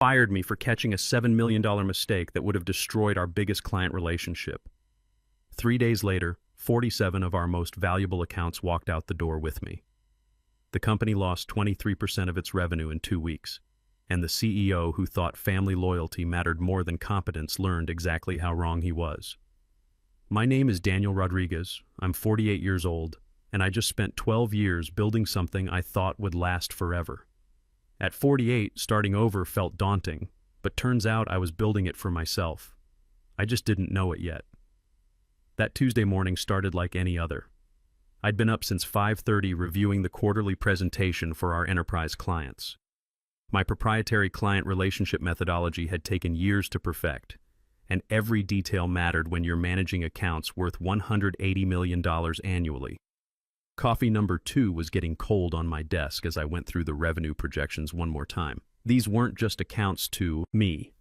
Fired me for catching a $7 million mistake that would have destroyed our biggest client relationship. 3 days later, 47 of our most valuable accounts walked out the door with me. The company lost 23% of its revenue in 2 weeks, and the CEO who thought family loyalty mattered more than competence learned exactly how wrong he was. My name is Daniel Rodriguez. I'm 48 years old, and I just spent 12 years building something I thought would last forever. At 48, starting over felt daunting, but turns out I was building it for myself. I just didn't know it yet. That Tuesday morning started like any other. I'd been up since 5:30 reviewing the quarterly presentation for our enterprise clients. My proprietary client relationship methodology had taken years to perfect, and every detail mattered when you're managing accounts worth $180 million annually. Coffee number 2 was getting cold on my desk as I went through the revenue projections one more time. These weren't just accounts to me.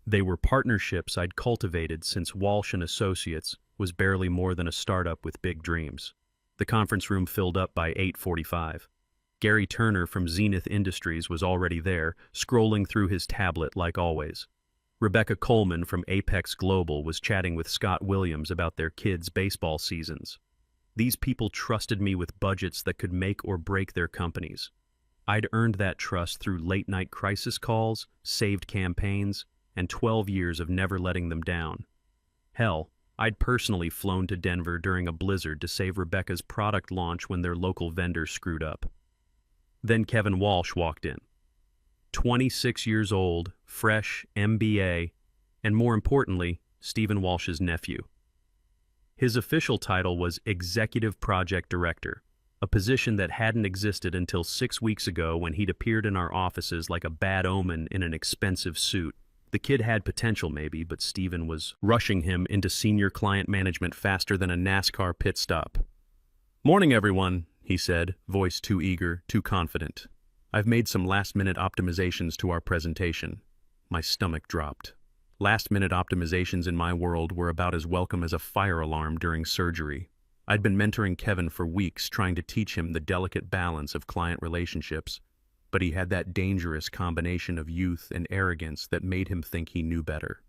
They were partnerships I'd cultivated since Walsh & Associates was barely more than a startup with big dreams. The conference room filled up by 8:45. Gary Turner from Zenith Industries was already there, scrolling through his tablet like always. Rebecca Coleman from Apex Global was chatting with Scott Williams about their kids' baseball seasons. These people trusted me with budgets that could make or break their companies. I'd earned that trust through late-night crisis calls, saved campaigns, and 12 years of never letting them down. Hell, I'd personally flown to Denver during a blizzard to save Rebecca's product launch when their local vendor screwed up. Then Kevin Walsh walked in. 26 years old, fresh, MBA, and more importantly, Stephen Walsh's nephew. His official title was Executive Project Director, a position that hadn't existed until 6 weeks ago when he'd appeared in our offices like a bad omen in an expensive suit. The kid had potential maybe, but Stephen was rushing him into senior client management faster than a NASCAR pit stop. "Morning, everyone," he said, voice too eager, too confident. "I've made some last-minute optimizations to our presentation." My stomach dropped. Last-minute optimizations in my world were about as welcome as a fire alarm during surgery. I'd been mentoring Kevin for weeks, trying to teach him the delicate balance of client relationships, but he had that dangerous combination of youth and arrogance that made him think he knew better.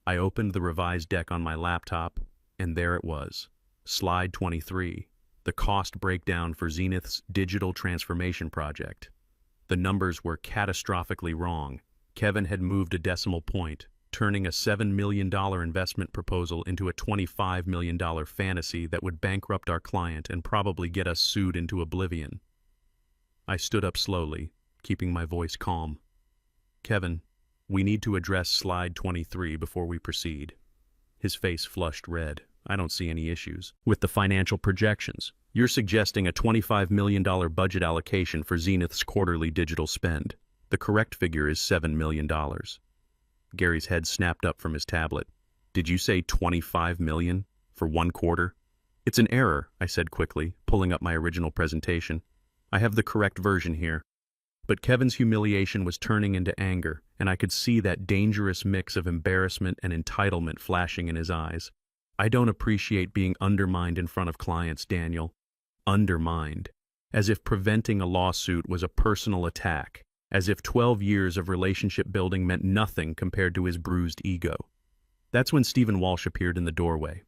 I opened the revised deck on my laptop, and there it was. Slide 23, the cost breakdown for Zenith's digital transformation project. The numbers were catastrophically wrong. Kevin had moved a decimal point, turning a $7 million investment proposal into a $25 million fantasy that would bankrupt our client and probably get us sued into oblivion. I stood up slowly, keeping my voice calm. "Kevin, we need to address slide 23 before we proceed." His face flushed red. "I don't see any issues with the financial projections. You're suggesting a $25 million budget allocation for Zenith's quarterly digital spend. The correct figure is $7 million. Gary's head snapped up from his tablet. "Did you say $25 million for 1 quarter? "It's an error," I said quickly, pulling up my original presentation. "I have the correct version here." But Kevin's humiliation was turning into anger, and I could see that dangerous mix of embarrassment and entitlement flashing in his eyes. "I don't appreciate being undermined in front of clients, Daniel." Undermined. As if preventing a lawsuit was a personal attack. As if 12 years of relationship building meant nothing compared to his bruised ego. That's when Stephen Walsh appeared in the doorway.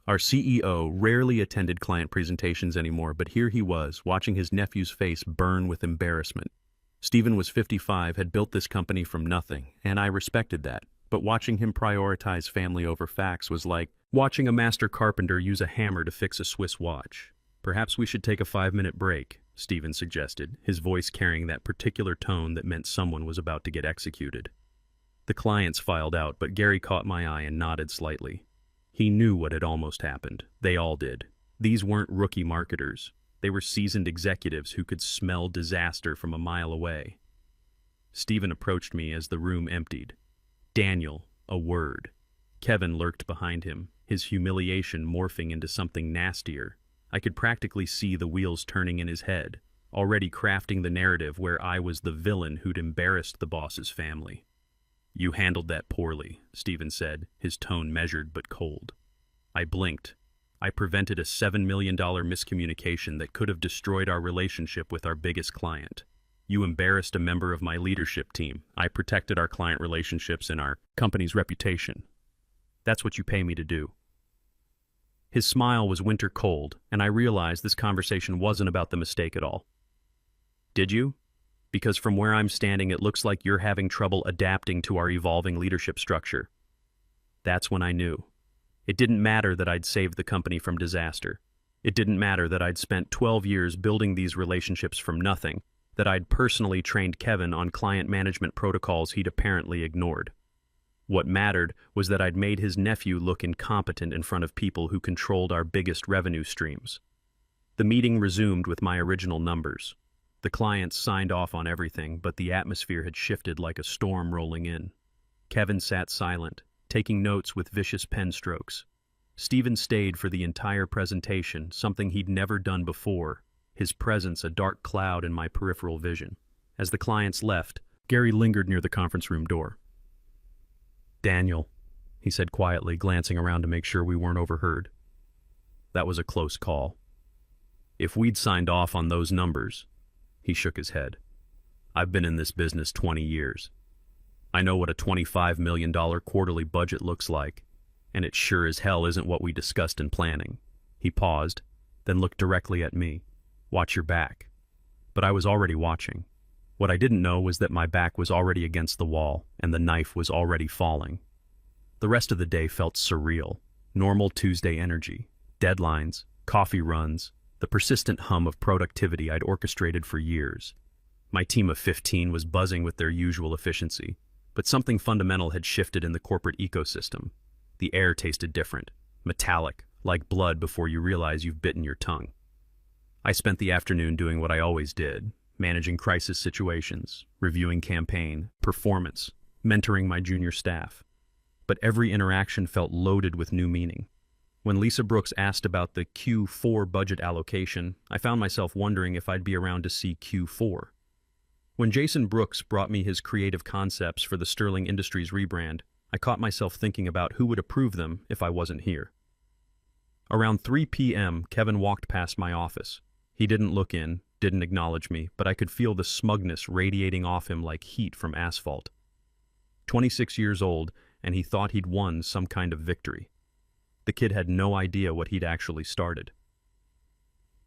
Our CEO rarely attended client presentations anymore, but here he was, watching his nephew's face burn with embarrassment. Stephen was 55, had built this company from nothing, and I respected that. But watching him prioritize family over facts was like watching a master carpenter use a hammer to fix a Swiss watch. "Perhaps we should take a 5-minute break," Stephen suggested, his voice carrying that particular tone that meant someone was about to get executed. The clients filed out, but Gary caught my eye and nodded slightly. He knew what had almost happened. They all did. These weren't rookie marketers. They were seasoned executives who could smell disaster from a mile away. Stephen approached me as the room emptied. "Daniel, a word." Kevin lurked behind him, his humiliation morphing into something nastier. I could practically see the wheels turning in his head, already crafting the narrative where I was the villain who'd embarrassed the boss's family. "You handled that poorly," Stephen said, his tone measured but cold. I blinked. I prevented a $7 million miscommunication that could have destroyed our relationship with our biggest client. You embarrassed a member of my leadership team. I protected our client relationships and our company's reputation. That's what you pay me to do." His smile was winter cold, and I realized this conversation wasn't about the mistake at all. "Did you? Because from where I'm standing, it looks like you're having trouble adapting to our evolving leadership structure." That's when I knew. It didn't matter that I'd saved the company from disaster. It didn't matter that I'd spent 12 years building these relationships from nothing, that I'd personally trained Kevin on client management protocols he'd apparently ignored. What mattered was that I'd made his nephew look incompetent in front of people who controlled our biggest revenue streams. The meeting resumed with my original numbers. The clients signed off on everything, but the atmosphere had shifted like a storm rolling in. Kevin sat silent, taking notes with vicious pen strokes. Stephen stayed for the entire presentation, something he'd never done before, his presence a dark cloud in my peripheral vision. As the clients left, Gary lingered near the conference room door. "Daniel," he said quietly, glancing around to make sure we weren't overheard. "That was a close call. If we'd signed off on those numbers," he shook his head. "I've been in this business 20 years. I know what a $25 million quarterly budget looks like, and it sure as hell isn't what we discussed in planning." He paused, then looked directly at me. "Watch your back." But I was already watching. What I didn't know was that my back was already against the wall, and the knife was already falling. The rest of the day felt surreal. Normal Tuesday energy, deadlines, coffee runs, the persistent hum of productivity I'd orchestrated for years. My team of 15 was buzzing with their usual efficiency, but something fundamental had shifted in the corporate ecosystem. The air tasted different, metallic, like blood before you realize you've bitten your tongue. I spent the afternoon doing what I always did, managing crisis situations, reviewing campaign, performance, mentoring my junior staff. But every interaction felt loaded with new meaning. When Lisa Brooks asked about the Q4 budget allocation, I found myself wondering if I'd be around to see Q4. When Jason Brooks brought me his creative concepts for the Sterling Industries rebrand, I caught myself thinking about who would approve them if I wasn't here. Around 3 p.m., Kevin walked past my office. He didn't look in, didn't acknowledge me, but I could feel the smugness radiating off him like heat from asphalt. 26 years old, and he thought he'd won some kind of victory. The kid had no idea what he'd actually started.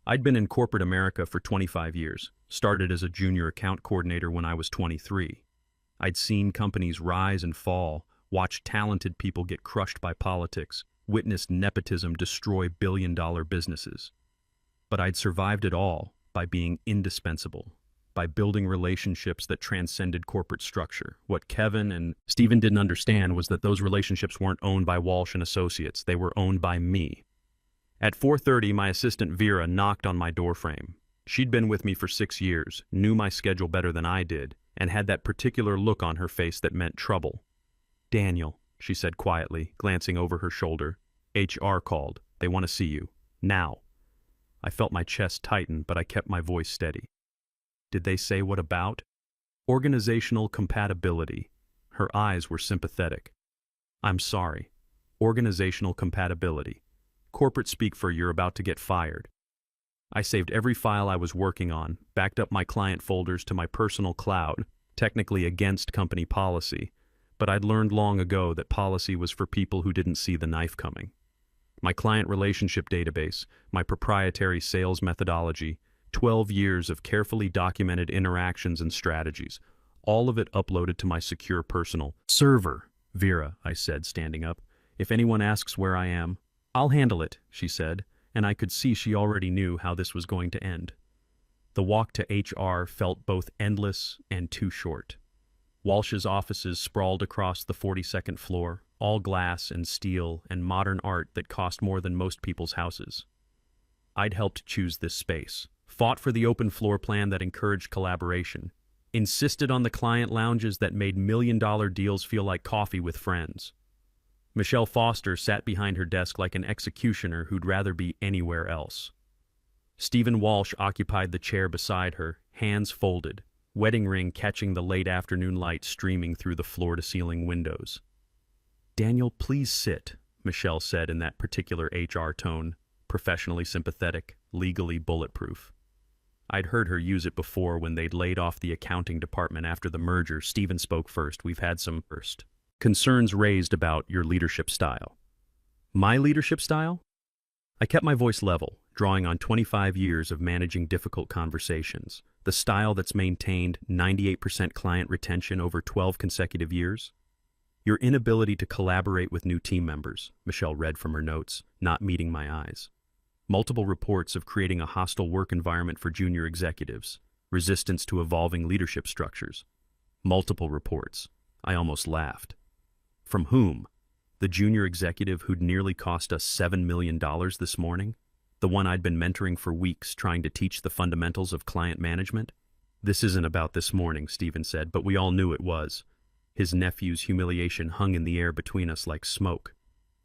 I'd been in corporate America for 25 years, started as a junior account coordinator when I was 23. I'd seen companies rise and fall, watched talented people get crushed by politics, witnessed nepotism destroy billion-dollar businesses. But I'd survived it all by being indispensable, by building relationships that transcended corporate structure. What Kevin and Stephen didn't understand was that those relationships weren't owned by Walsh and Associates, they were owned by me. At 4:30, my assistant Vera knocked on my doorframe. She'd been with me for 6 years, knew my schedule better than I did, and had that particular look on her face that meant trouble. "Daniel," she said quietly, glancing over her shoulder. "HR called. They want to see you. Now." I felt my chest tighten, but I kept my voice steady. "Did they say what about?" "Organizational compatibility." Her eyes were sympathetic. "I'm sorry. Organizational compatibility. Corporate speak for you're about to get fired." I saved every file I was working on, backed up my client folders to my personal cloud, technically against company policy, but I'd learned long ago that policy was for people who didn't see the knife coming. My client relationship database, my proprietary sales methodology, 12 years of carefully documented interactions and strategies, all of it uploaded to my secure personal server. "Vera," I said, standing up, "if anyone asks where I am, I'll handle it," she said, and I could see she already knew how this was going to end. The walk to HR felt both endless and too short. Walsh's offices sprawled across the 42nd floor, all glass and steel and modern art that cost more than most people's houses. I'd helped choose this space, fought for the open floor plan that encouraged collaboration, insisted on the client lounges that made million-dollar deals feel like coffee with friends. Michelle Foster sat behind her desk like an executioner who'd rather be anywhere else. Stephen Walsh occupied the chair beside her, hands folded, wedding ring catching the late afternoon light streaming through the floor-to-ceiling windows. "Daniel, please sit," Michelle said in that particular HR tone, professionally sympathetic, legally bulletproof. I'd heard her use it before when they'd laid off the accounting department after the merger. Stephen spoke first. We've had some first concerns raised about your leadership style. My leadership style? I kept my voice level, drawing on 25 years of managing difficult conversations, the style that's maintained 98% client retention over 12 consecutive years. Your inability to collaborate with new team members, Michelle read from her notes, not meeting my eyes. Multiple reports of creating a hostile work environment for junior executives, resistance to evolving leadership structures. Multiple reports. I almost laughed. From whom? The junior executive who'd nearly cost us $7 million this morning? The one I'd been mentoring for weeks, trying to teach the fundamentals of client management? This isn't about this morning, Stephen said, but we all knew it was. His nephew's humiliation hung in the air between us like smoke.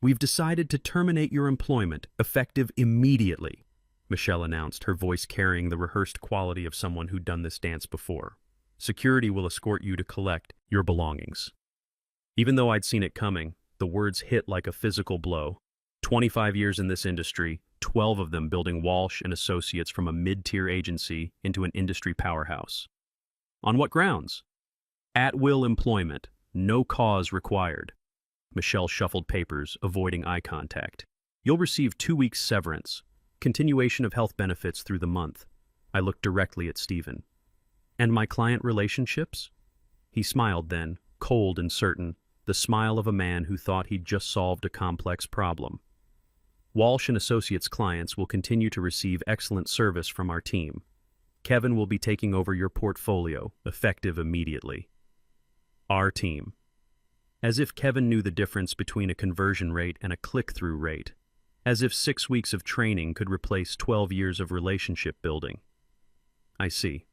We've decided to terminate your employment, effective immediately, Michelle announced, her voice carrying the rehearsed quality of someone who'd done this dance before. Security will escort you to collect your belongings. Even though I'd seen it coming, the words hit like a physical blow. 25 years in this industry, 12 of them building Walsh and Associates from a mid-tier agency into an industry powerhouse. On what grounds? At-will employment, no cause required. Michelle shuffled papers, avoiding eye contact. You'll receive 2 weeks severance, continuation of health benefits through the month. I looked directly at Stephen. And my client relationships? He smiled then, cold and certain, the smile of a man who thought he'd just solved a complex problem. Walsh and Associates clients will continue to receive excellent service from our team. Kevin will be taking over your portfolio, effective immediately. Our team. As if Kevin knew the difference between a conversion rate and a click-through rate. As if 6 weeks of training could replace 12 years of relationship building. I see.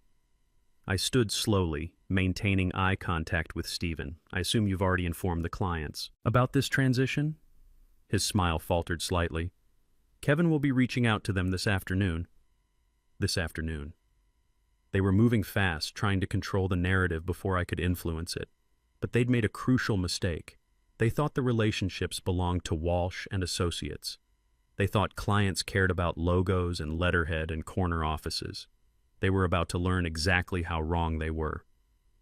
I stood slowly, maintaining eye contact with Stephen. I assume you've already informed the clients about this transition? His smile faltered slightly. Kevin will be reaching out to them this afternoon. This afternoon. They were moving fast, trying to control the narrative before I could influence it. But they'd made a crucial mistake. They thought the relationships belonged to Walsh and Associates. They thought clients cared about logos and letterhead and corner offices. They were about to learn exactly how wrong they were.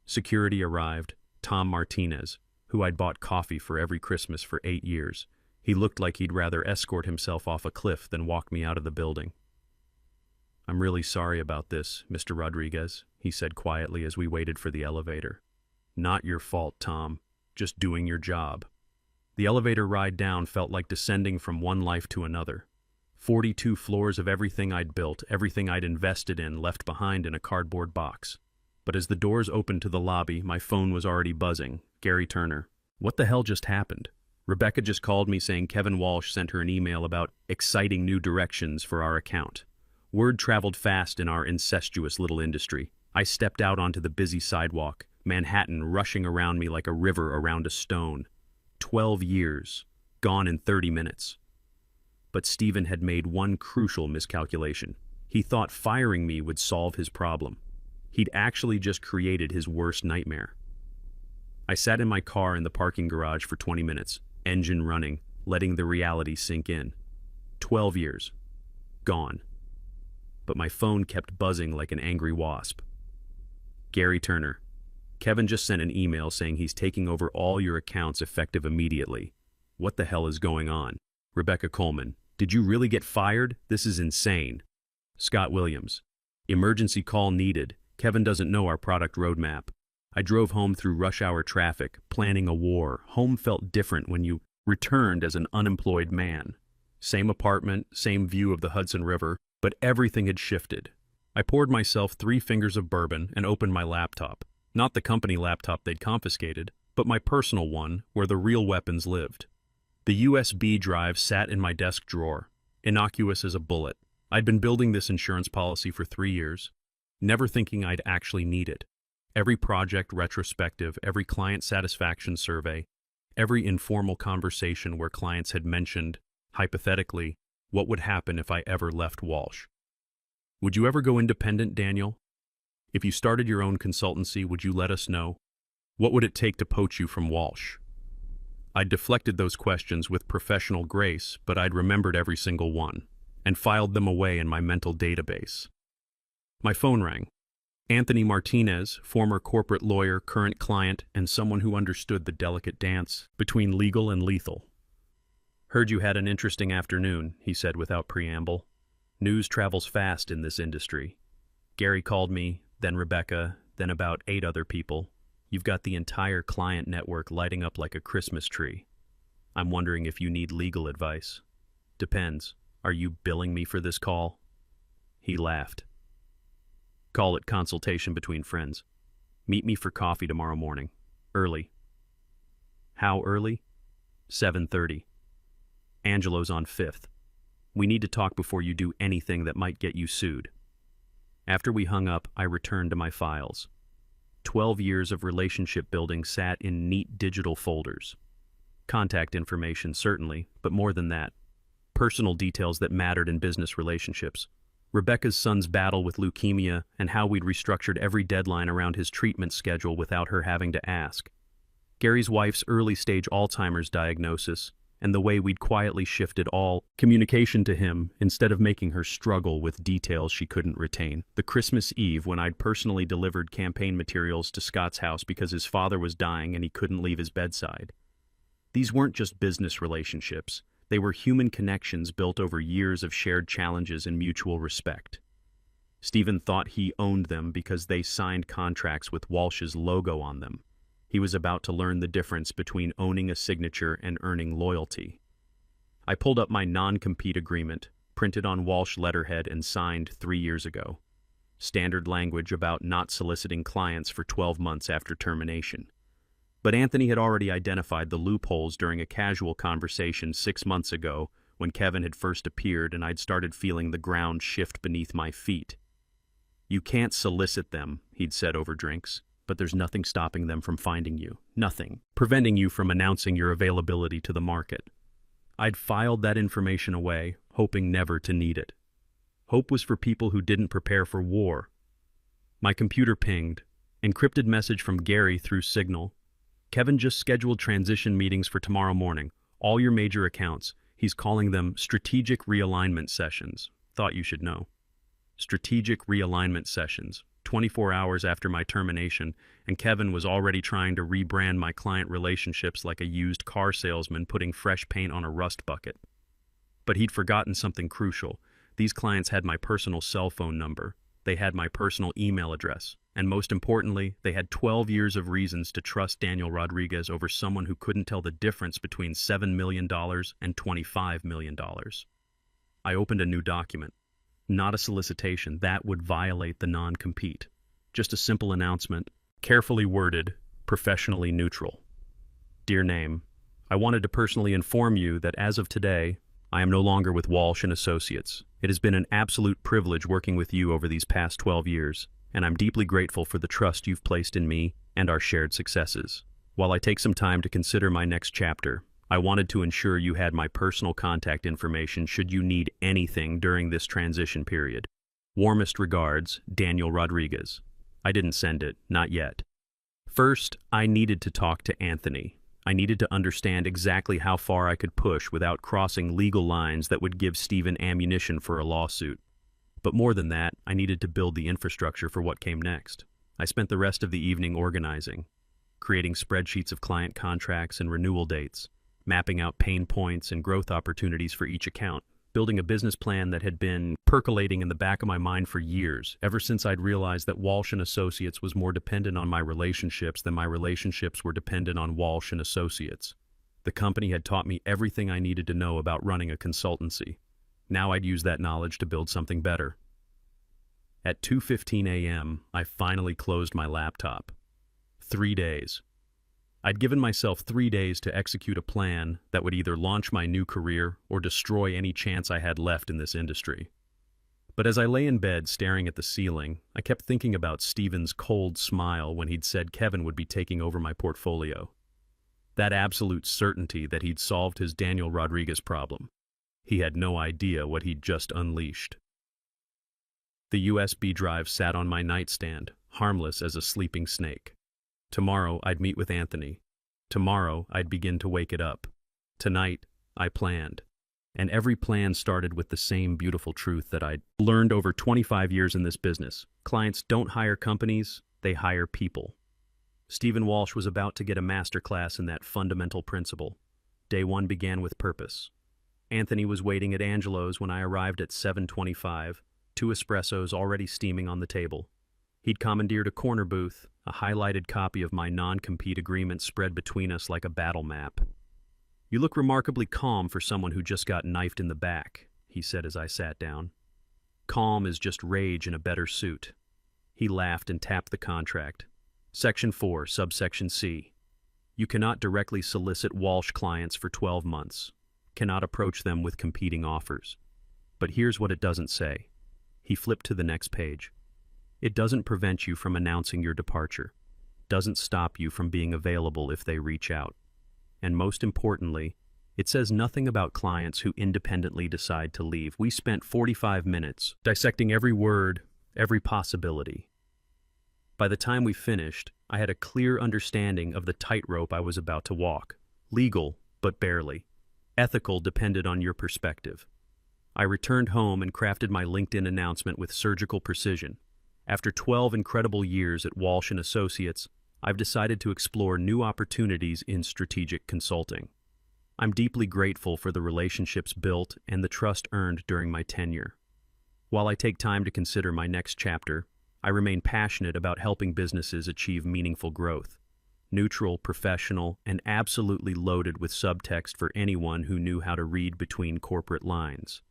Security arrived, Tom Martinez, who I'd bought coffee for every Christmas for 8 years. He looked like he'd rather escort himself off a cliff than walk me out of the building. I'm really sorry about this, Mr. Rodriguez, he said quietly as we waited for the elevator. Not your fault, Tom. Just doing your job. The elevator ride down felt like descending from one life to another. 42 floors of everything I'd built, everything I'd invested in, left behind in a cardboard box. But as the doors opened to the lobby, my phone was already buzzing. Gary Turner. What the hell just happened? Rebecca just called me saying Kevin Walsh sent her an email about exciting new directions for our account. Word traveled fast in our incestuous little industry. I stepped out onto the busy sidewalk, Manhattan rushing around me like a river around a stone. 12 years, gone in 30 minutes. But Stephen had made one crucial miscalculation. He thought firing me would solve his problem. He'd actually just created his worst nightmare. I sat in my car in the parking garage for 20 minutes, engine running, letting the reality sink in. 12 years. Gone. But my phone kept buzzing like an angry wasp. Gary Turner. Kevin just sent an email saying he's taking over all your accounts effective immediately. What the hell is going on? Rebecca Coleman. Did you really get fired? This is insane. Scott Williams. Emergency call needed. Kevin doesn't know our product roadmap. I drove home through rush hour traffic, planning a war. Home felt different when you returned as an unemployed man. Same apartment, same view of the Hudson River, but everything had shifted. I poured myself 3 fingers of bourbon and opened my laptop. Not the company laptop they'd confiscated, but my personal one, where the real weapons lived. The USB drive sat in my desk drawer, innocuous as a bullet. I'd been building this insurance policy for 3 years, never thinking I'd actually need it. Every project retrospective, every client satisfaction survey, every informal conversation where clients had mentioned, hypothetically, what would happen if I ever left Walsh. Would you ever go independent, Daniel? If you started your own consultancy, would you let us know? What would it take to poach you from Walsh? I'd deflected those questions with professional grace, but I'd remembered every single one, and filed them away in my mental database. My phone rang. Anthony Martinez, former corporate lawyer, current client, and someone who understood the delicate dance between legal and lethal. "Heard you had an interesting afternoon," he said without preamble. "News travels fast in this industry. Gary called me, then Rebecca, then about 8 other people. You've got the entire client network lighting up like a Christmas tree. I'm wondering if you need legal advice." "Depends. Are you billing me for this call?" He laughed. "Call it consultation between friends. Meet me for coffee tomorrow morning. Early." "How early?" 7:30. "Angelo's on 5th. We need to talk before you do anything that might get you sued." After we hung up, I returned to my files. 12 years of relationship building sat in neat digital folders. Contact information, certainly, but more than that. Personal details that mattered in business relationships. Rebecca's son's battle with leukemia and how we'd restructured every deadline around his treatment schedule without her having to ask. Gary's wife's early-stage Alzheimer's diagnosis, and the way we'd quietly shifted all communication to him instead of making her struggle with details she couldn't retain. The Christmas Eve when I'd personally delivered campaign materials to Scott's house because his father was dying and he couldn't leave his bedside. These weren't just business relationships. They were human connections built over years of shared challenges and mutual respect. Stephen thought he owned them because they signed contracts with Walsh's logo on them. He was about to learn the difference between owning a signature and earning loyalty. I pulled up my non-compete agreement, printed on Walsh letterhead and signed 3 years ago. Standard language about not soliciting clients for 12 months after termination. But Anthony had already identified the loopholes during a casual conversation 6 months ago when Kevin had first appeared and I'd started feeling the ground shift beneath my feet. "You can't solicit them," he'd said over drinks, "but there's nothing stopping them from finding you. Nothing. Preventing you from announcing your availability to the market." I'd filed that information away, hoping never to need it. Hope was for people who didn't prepare for war. My computer pinged. Encrypted message from Gary through Signal. "Kevin just scheduled transition meetings for tomorrow morning. All your major accounts. He's calling them strategic realignment sessions. Thought you should know." Strategic realignment sessions. 24 hours after my termination, and Kevin was already trying to rebrand my client relationships like a used car salesman putting fresh paint on a rust bucket. But he'd forgotten something crucial. These clients had my personal cell phone number. They had my personal email address. And most importantly, they had 12 years of reasons to trust Daniel Rodriguez over someone who couldn't tell the difference between $7 million and $25 million. I opened a new document. Not a solicitation, that would violate the non-compete. Just a simple announcement, carefully worded, professionally neutral. "Dear Name, I wanted to personally inform you that as of today, I am no longer with Walsh & Associates. It has been an absolute privilege working with you over these past 12 years. And I'm deeply grateful for the trust you've placed in me and our shared successes. While I take some time to consider my next chapter, I wanted to ensure you had my personal contact information should you need anything during this transition period. Warmest regards, Daniel Rodriguez." I didn't send it, not yet. First, I needed to talk to Anthony. I needed to understand exactly how far I could push without crossing legal lines that would give Stephen ammunition for a lawsuit. But more than that, I needed to build the infrastructure for what came next. I spent the rest of the evening organizing, creating spreadsheets of client contracts and renewal dates, mapping out pain points and growth opportunities for each account, building a business plan that had been percolating in the back of my mind for years, ever since I'd realized that Walsh & Associates was more dependent on my relationships than my relationships were dependent on Walsh & Associates. The company had taught me everything I needed to know about running a consultancy. Now I'd use that knowledge to build something better. At 2:15 a.m., I finally closed my laptop. 3 days. I'd given myself 3 days to execute a plan that would either launch my new career or destroy any chance I had left in this industry. But as I lay in bed staring at the ceiling, I kept thinking about Stephen's cold smile when he'd said Kevin would be taking over my portfolio. That absolute certainty that he'd solved his Daniel Rodriguez problem. He had no idea what he'd just unleashed. The USB drive sat on my nightstand, harmless as a sleeping snake. Tomorrow I'd meet with Anthony. Tomorrow I'd begin to wake it up. Tonight, I planned. And every plan started with the same beautiful truth that I'd learned over 25 years in this business. Clients don't hire companies, they hire people. Stephen Walsh was about to get a masterclass in that fundamental principle. Day one began with purpose. Anthony was waiting at Angelo's when I arrived at 7:25, 2 espressos already steaming on the table. He'd commandeered a corner booth, a highlighted copy of my non-compete agreement spread between us like a battle map. "You look remarkably calm for someone who just got knifed in the back," he said as I sat down. "Calm is just rage in a better suit." He laughed and tapped the contract. Section 4, subsection C. You cannot directly solicit Walsh clients for 12 months. Cannot approach them with competing offers. But here's what it doesn't say. He flipped to the next page. It doesn't prevent you from announcing your departure. Doesn't stop you from being available if they reach out. And most importantly, it says nothing about clients who independently decide to leave. We spent 45 minutes dissecting every word, every possibility. By the time we finished, I had a clear understanding of the tightrope I was about to walk. Legal, but barely. Ethical depended on your perspective. I returned home and crafted my LinkedIn announcement with surgical precision. After 12 incredible years at Walsh & Associates, I've decided to explore new opportunities in strategic consulting. I'm deeply grateful for the relationships built and the trust earned during my tenure. While I take time to consider my next chapter, I remain passionate about helping businesses achieve meaningful growth. Neutral, professional, and absolutely loaded with subtext for anyone who knew how to read between corporate lines.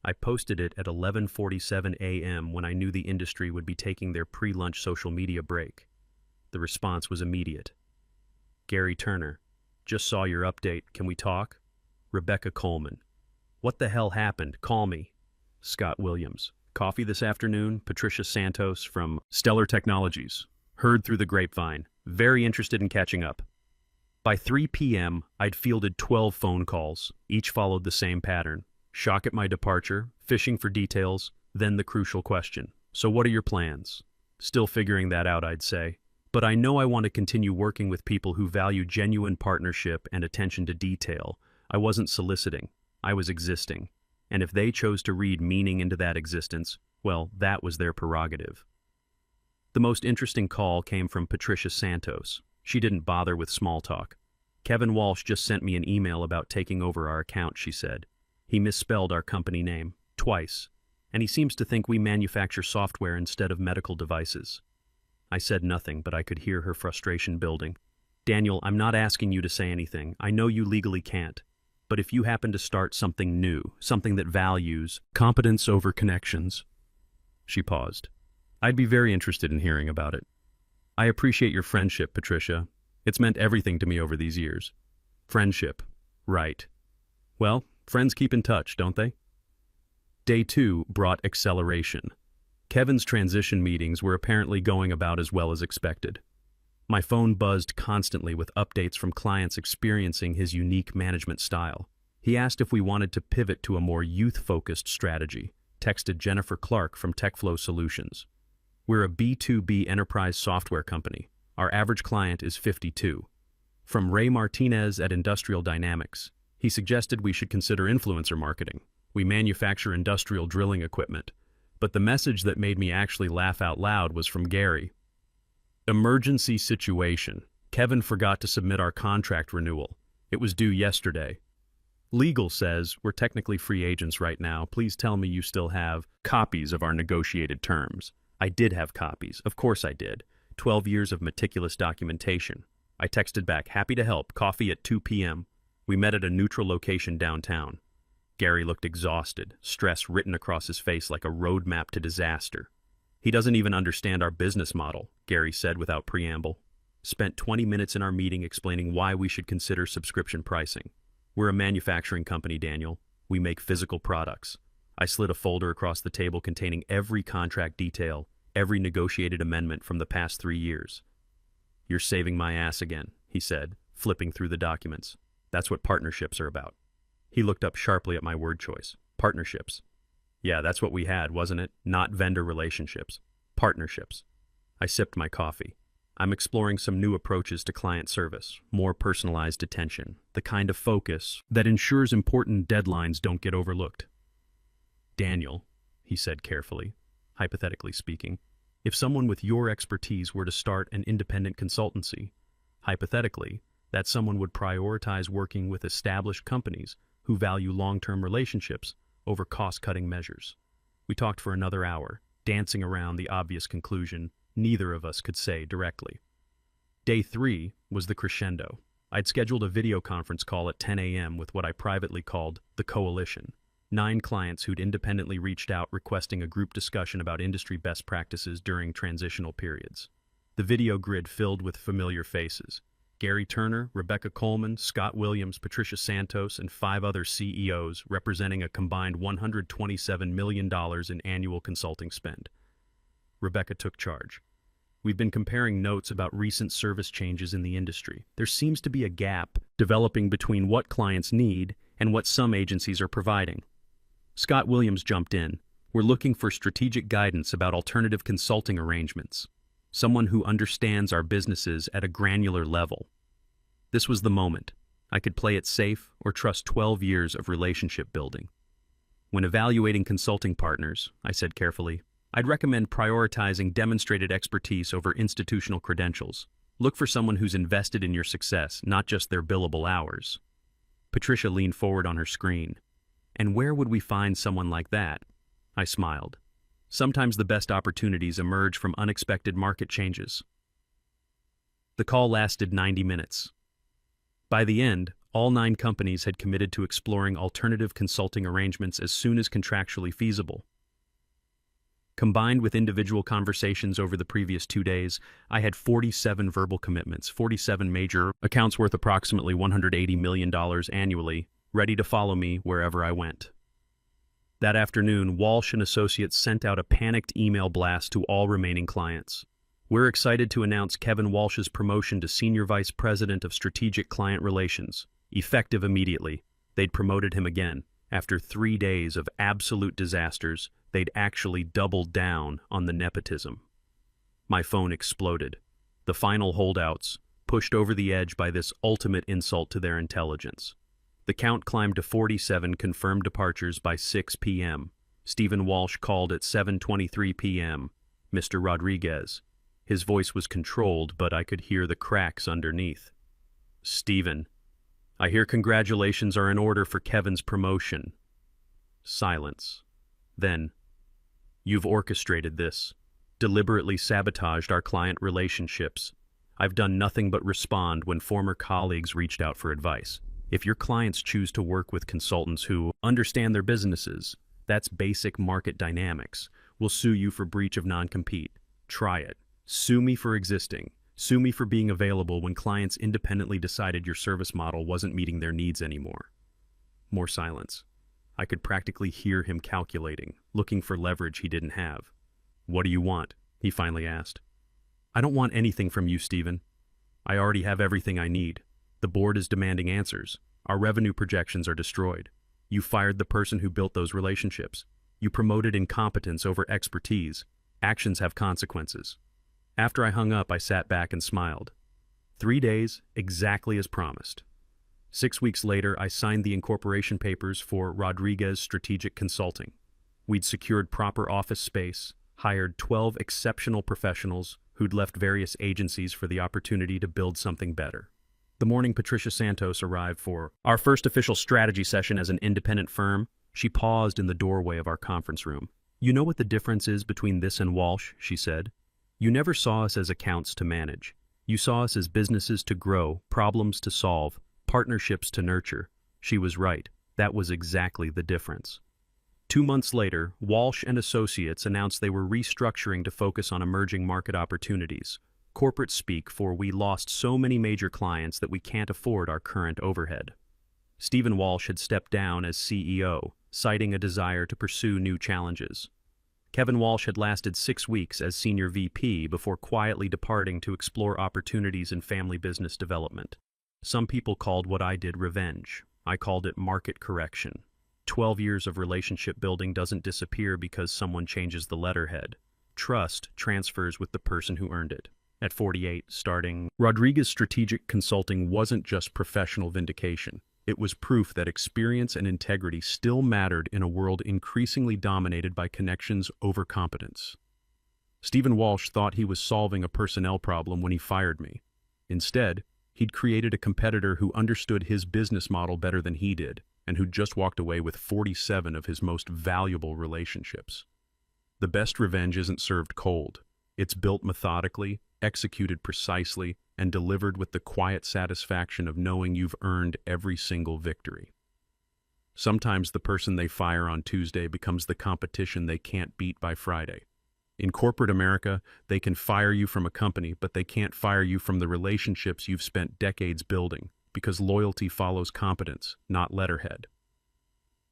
I posted it at 11:47 a.m. when I knew the industry would be taking their pre-lunch social media break. The response was immediate. Gary Turner, just saw your update. Can we talk? Rebecca Coleman. What the hell happened? Call me. Scott Williams. Coffee this afternoon? Patricia Santos from Stellar Technologies. Heard through the grapevine. Very interested in catching up. By 3 p.m., I'd fielded 12 phone calls. Each followed the same pattern. Shock at my departure, fishing for details, then the crucial question. So what are your plans? Still figuring that out, I'd say. But I know I want to continue working with people who value genuine partnership and attention to detail. I wasn't soliciting. I was existing. And if they chose to read meaning into that existence, well, that was their prerogative. The most interesting call came from Patricia Santos. She didn't bother with small talk. Kevin Walsh just sent me an email about taking over our account, she said. He misspelled our company name, twice, and he seems to think we manufacture software instead of medical devices. I said nothing, but I could hear her frustration building. Daniel, I'm not asking you to say anything. I know you legally can't. But if you happen to start something new, something that values competence over connections. She paused. I'd be very interested in hearing about it. I appreciate your friendship, Patricia. It's meant everything to me over these years. Friendship. Right. Well, friends keep in touch, don't they? Day 2 brought acceleration. Kevin's transition meetings were apparently going about as well as expected. My phone buzzed constantly with updates from clients experiencing his unique management style. He asked if we wanted to pivot to a more youth-focused strategy, texted Jennifer Clark from TechFlow Solutions. We're a B2B enterprise software company. Our average client is 52. From Ray Martinez at Industrial Dynamics, he suggested we should consider influencer marketing. We manufacture industrial drilling equipment. But the message that made me actually laugh out loud was from Gary. Emergency situation. Kevin forgot to submit our contract renewal. It was due yesterday. Legal says we're technically free agents right now. Please tell me you still have copies of our negotiated terms. I did have copies. Of course I did. 12 years of meticulous documentation. I texted back, happy to help, coffee at 2 p.m. We met at a neutral location downtown. Gary looked exhausted, stress written across his face like a roadmap to disaster. He doesn't even understand our business model, Gary said without preamble. Spent 20 minutes in our meeting explaining why we should consider subscription pricing. We're a manufacturing company, Daniel. We make physical products. I slid a folder across the table containing every contract detail, every negotiated amendment from the past 3 years. You're saving my ass again, he said, flipping through the documents. That's what partnerships are about. He looked up sharply at my word choice. Partnerships. Yeah, that's what we had, wasn't it? Not vendor relationships. Partnerships. I sipped my coffee. I'm exploring some new approaches to client service, more personalized attention, the kind of focus that ensures important deadlines don't get overlooked. Daniel, he said carefully, hypothetically speaking, if someone with your expertise were to start an independent consultancy, hypothetically, that someone would prioritize working with established companies who value long-term relationships over cost-cutting measures. We talked for another hour, dancing around the obvious conclusion neither of us could say directly. Day 3 was the crescendo. I'd scheduled a video conference call at 10 a.m. with what I privately called the Coalition, 9 clients who'd independently reached out requesting a group discussion about industry best practices during transitional periods. The video grid filled with familiar faces: Gary Turner, Rebecca Coleman, Scott Williams, Patricia Santos, and 5 other CEOs representing a combined $127 million in annual consulting spend. Rebecca took charge. We've been comparing notes about recent service changes in the industry. There seems to be a gap developing between what clients need and what some agencies are providing. Scott Williams jumped in. We're looking for strategic guidance about alternative consulting arrangements. Someone who understands our businesses at a granular level. This was the moment. I could play it safe or trust 12 years of relationship building. When evaluating consulting partners, I said carefully, I'd recommend prioritizing demonstrated expertise over institutional credentials. Look for someone who's invested in your success, not just their billable hours. Patricia leaned forward on her screen. And where would we find someone like that? I smiled. Sometimes the best opportunities emerge from unexpected market changes. The call lasted 90 minutes. By the end, all 9 companies had committed to exploring alternative consulting arrangements as soon as contractually feasible. Combined with individual conversations over the previous 2 days, I had 47 verbal commitments, 47 major accounts worth approximately $180 million annually, ready to follow me wherever I went. That afternoon, Walsh and Associates sent out a panicked email blast to all remaining clients. We're excited to announce Kevin Walsh's promotion to Senior Vice President of Strategic Client Relations, effective immediately. They'd promoted him again. After 3 days of absolute disasters, they'd actually doubled down on the nepotism. My phone exploded. The final holdouts, pushed over the edge by this ultimate insult to their intelligence. The count climbed to 47 confirmed departures by 6 p.m. Stephen Walsh called at 7:23 p.m. Mr. Rodriguez. His voice was controlled, but I could hear the cracks underneath. Stephen, I hear congratulations are in order for Kevin's promotion. Silence. Then, you've orchestrated this, deliberately sabotaged our client relationships. I've done nothing but respond when former colleagues reached out for advice. If your clients choose to work with consultants who understand their businesses, that's basic market dynamics. We'll sue you for breach of non-compete. Try it. Sue me for existing. Sue me for being available when clients independently decided your service model wasn't meeting their needs anymore. More silence. I could practically hear him calculating, looking for leverage he didn't have. What do you want? He finally asked. I don't want anything from you, Stephen. I already have everything I need. The board is demanding answers. Our revenue projections are destroyed. You fired the person who built those relationships. You promoted incompetence over expertise. Actions have consequences. After I hung up, I sat back and smiled. 3 days, exactly as promised. 6 weeks later, I signed the incorporation papers for Rodriguez Strategic Consulting. We'd secured proper office space, hired 12 exceptional professionals who'd left various agencies for the opportunity to build something better. The morning Patricia Santos arrived for our first official strategy session as an independent firm, she paused in the doorway of our conference room. You know what the difference is between this and Walsh, she said. You never saw us as accounts to manage. You saw us as businesses to grow, problems to solve, partnerships to nurture. She was right. That was exactly the difference. 2 months later, Walsh and Associates announced they were restructuring to focus on emerging market opportunities. Corporate speak for we lost so many major clients that we can't afford our current overhead. Stephen Walsh had stepped down as CEO, citing a desire to pursue new challenges. Kevin Walsh had lasted 6 weeks as Senior VP before quietly departing to explore opportunities in family business development. Some people called what I did revenge. I called it market correction. 12 years of relationship building doesn't disappear because someone changes the letterhead. Trust transfers with the person who earned it. At 48, starting, Rodriguez's strategic consulting wasn't just professional vindication. It was proof that experience and integrity still mattered in a world increasingly dominated by connections over competence. Stephen Walsh thought he was solving a personnel problem when he fired me. Instead, he'd created a competitor who understood his business model better than he did, and who'd just walked away with 47 of his most valuable relationships. The best revenge isn't served cold. It's built methodically, executed precisely, and delivered with the quiet satisfaction of knowing you've earned every single victory. Sometimes the person they fire on Tuesday becomes the competition they can't beat by Friday. In corporate America, they can fire you from a company, but they can't fire you from the relationships you've spent decades building, because loyalty follows competence, not letterhead.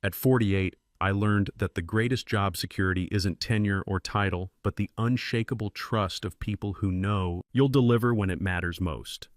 At 48, I learned that the greatest job security isn't tenure or title, but the unshakable trust of people who know you'll deliver when it matters most.